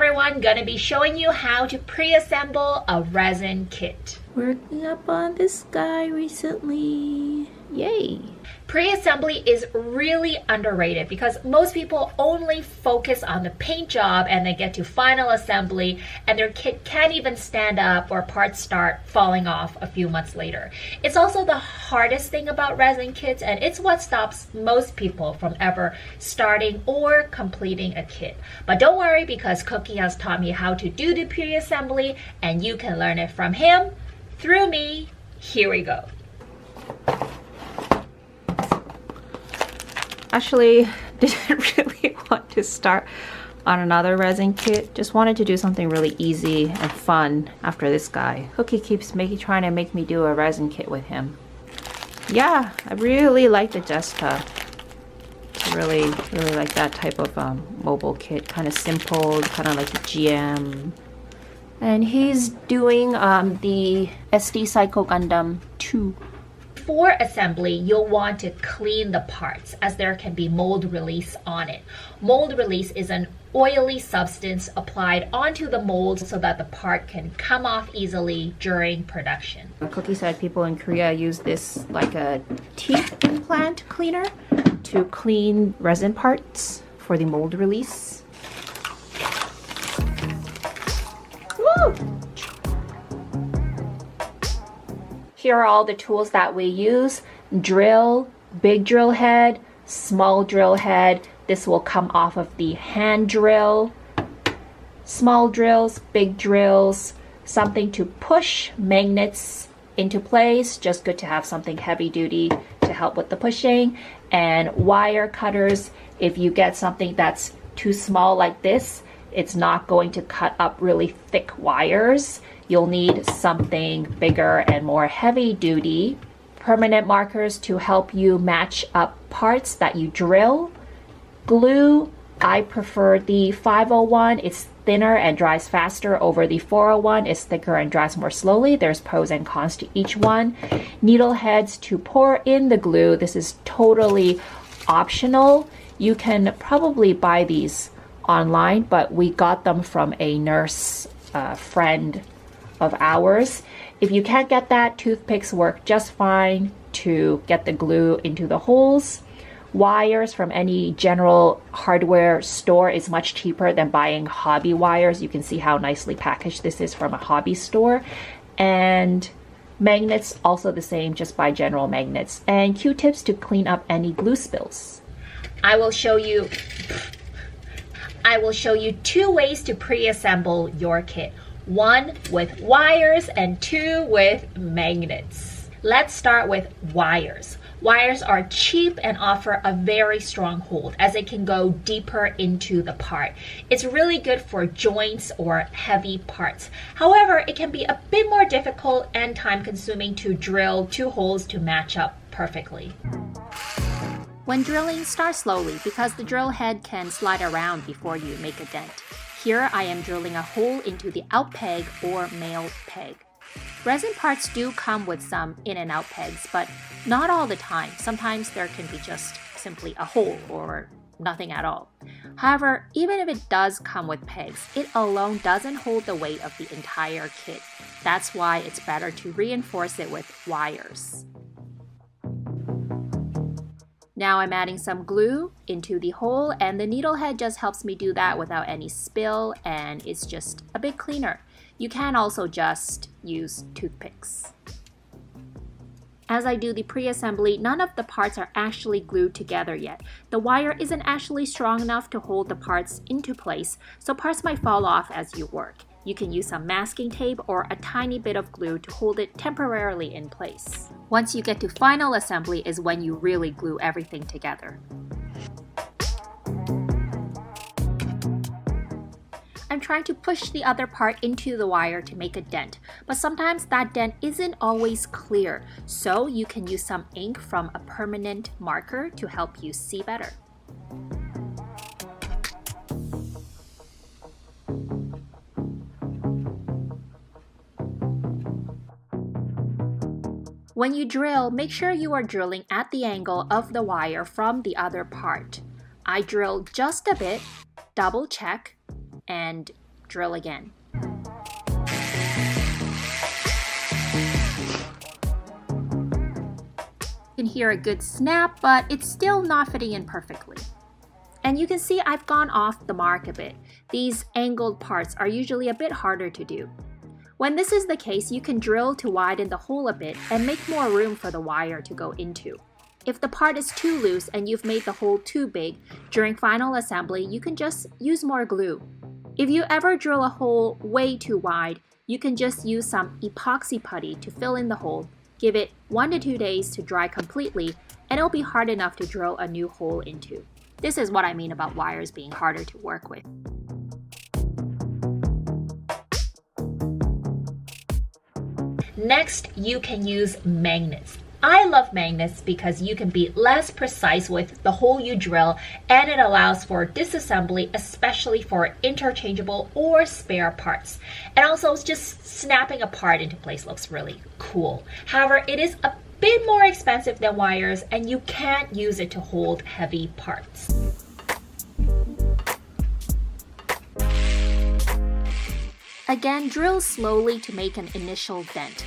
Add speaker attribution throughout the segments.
Speaker 1: everyone, gonna be showing you how to pre-assemble a resin kit.
Speaker 2: Working up on this guy recently. Yay!
Speaker 1: Pre-assembly is really underrated because most people only focus on the paint job and they get to final assembly and their kit can't even stand up or parts start falling off a few months later. It's also the hardest thing about resin kits, and it's what stops most people from ever starting or completing a kit. But don't worry, because Cookie has taught me how to do the pre-assembly and you can learn it from him through me. Here we go.
Speaker 2: Actually, didn't really want to start on another resin kit. Just wanted to do something really easy and fun after this guy. Cookie keeps trying to make me do a resin kit with him. Yeah, I really like the Jesta. Really like that type of mobile kit. Kind of simple, kind of like the GM. And he's doing the SD Gundam 2.
Speaker 1: For assembly, you'll want to clean the parts as there can be mold release on it. Mold release is an oily substance applied onto the mold so that the part can come off easily during production.
Speaker 2: Cookie said people in Korea use this like a teeth implant cleaner to clean resin parts for the mold release. Woo! Here are all the tools that we use. Drill, big drill head, small drill head. This will come off of the hand drill. Small drills, big drills, something to push magnets into place. Just good to have something heavy duty to help with the pushing. And wire cutters. If you get something that's too small like this, it's not going to cut up really thick wires. You'll need something bigger and more heavy duty. Permanent markers to help you match up parts that you drill. Glue, I prefer the 501. It's thinner and dries faster over the 401. It's thicker and dries more slowly. There's pros and cons to each one. Needle heads to pour in the glue. This is totally optional. You can probably buy these online, but we got them from a nurse friend of ours. If you can't get that, toothpicks work just fine to get the glue into the holes. Wires from any general hardware store is much cheaper than buying hobby wires. You can see how nicely packaged this is from a hobby store. And magnets, also the same, just buy general magnets. And Q-tips to clean up any glue spills.
Speaker 1: I will show you 2 ways to pre-assemble your kit. 1 with wires and 2 with magnets. Let's start with wires. Wires are cheap and offer a very strong hold as it can go deeper into the part. It's really good for joints or heavy parts. However, it can be a bit more difficult and time consuming to drill 2 holes to match up perfectly.
Speaker 3: When drilling, start slowly because the drill head can slide around before you make a dent. Here I am drilling a hole into the out peg or male peg. Resin parts do come with some in and out pegs, but not all the time. Sometimes there can be just simply a hole or nothing at all. However, even if it does come with pegs, it alone doesn't hold the weight of the entire kit. That's why it's better to reinforce it with wires. Now I'm adding some glue into the hole, and the needle head just helps me do that without any spill, and it's just a bit cleaner. You can also just use toothpicks. As I do the pre-assembly, none of the parts are actually glued together yet. The wire isn't actually strong enough to hold the parts into place, so parts might fall off as you work. You can use some masking tape or a tiny bit of glue to hold it temporarily in place. Once you get to final assembly is when you really glue everything together. I'm trying to push the other part into the wire to make a dent, but sometimes that dent isn't always clear, so you can use some ink from a permanent marker to help you see better. When you drill, make sure you are drilling at the angle of the wire from the other part. I drill just a bit, double check, and drill again. You can hear a good snap, but it's still not fitting in perfectly. And you can see I've gone off the mark a bit. These angled parts are usually a bit harder to do. When this is the case, you can drill to widen the hole a bit and make more room for the wire to go into. If the part is too loose and you've made the hole too big, during final assembly, you can just use more glue. If you ever drill a hole way too wide, you can just use some epoxy putty to fill in the hole. Give it 1 to 2 days to dry completely, and it'll be hard enough to drill a new hole into. This is what I mean about wires being harder to work with.
Speaker 1: Next, you can use magnets. I love magnets because you can be less precise with the hole you drill, and it allows for disassembly, especially for interchangeable or spare parts. And also, just snapping a part into place looks really cool. However, it is a bit more expensive than wires, and you can't use it to hold heavy parts.
Speaker 3: Again, drill slowly to make an initial dent.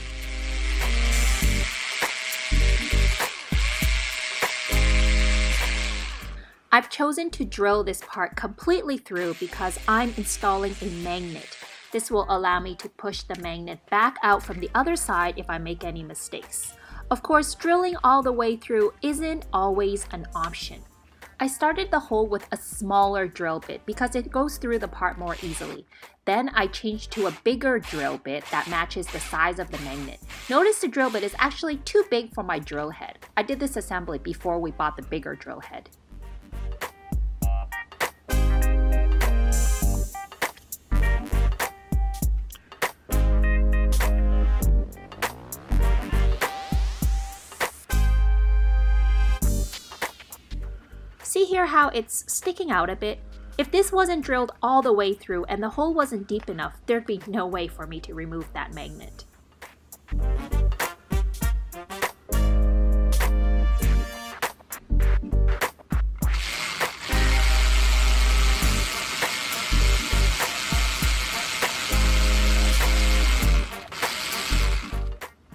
Speaker 3: I've chosen to drill this part completely through because I'm installing a magnet. This will allow me to push the magnet back out from the other side if I make any mistakes. Of course, drilling all the way through isn't always an option. I started the hole with a smaller drill bit because it goes through the part more easily. Then I changed to a bigger drill bit that matches the size of the magnet. Notice the drill bit is actually too big for my drill head. I did this assembly before we bought the bigger drill head. See here how it's sticking out a bit? If this wasn't drilled all the way through and the hole wasn't deep enough, there'd be no way for me to remove that magnet.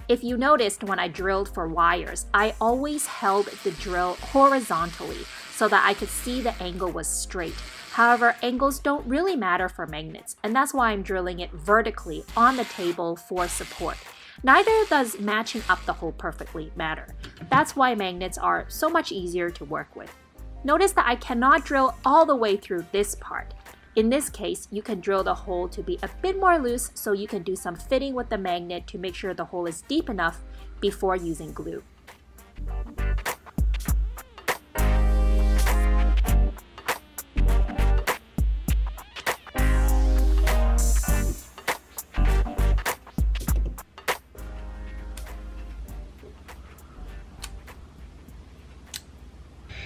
Speaker 3: If you noticed when I drilled for wires, I always held the drill horizontally so that I could see the angle was straight. However, angles don't really matter for magnets, and that's why I'm drilling it vertically on the table for support. Neither does matching up the hole perfectly matter. That's why magnets are so much easier to work with. Notice that I cannot drill all the way through this part. In this case, you can drill the hole to be a bit more loose so you can do some fitting with the magnet to make sure the hole is deep enough before using glue.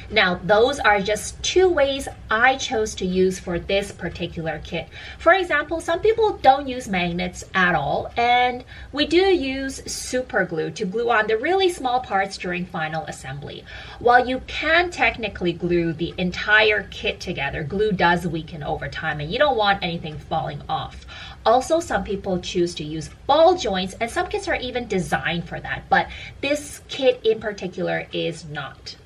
Speaker 1: Now, those are just 2 ways I chose to use for this particular kit. For example, some people don't use magnets at all, and we do use super glue to glue on the really small parts during final assembly. While you can technically glue the entire kit together, glue does weaken over time, and you don't want anything falling off. Also, some people choose to use ball joints, and some kits are even designed for that, but this kit in particular is not.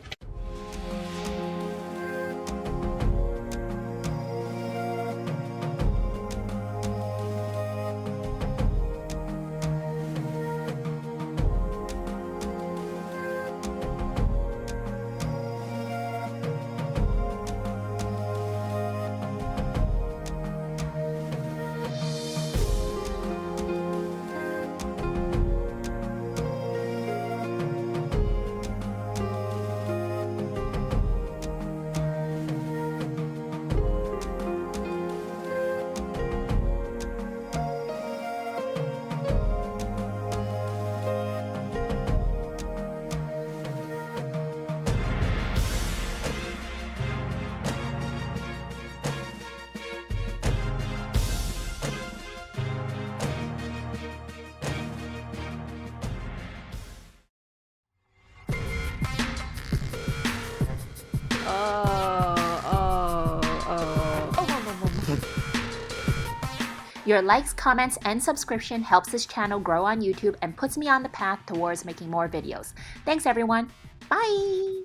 Speaker 3: Your likes, comments, and subscription helps this channel grow on YouTube and puts me on the path towards making more videos. Thanks everyone. Bye!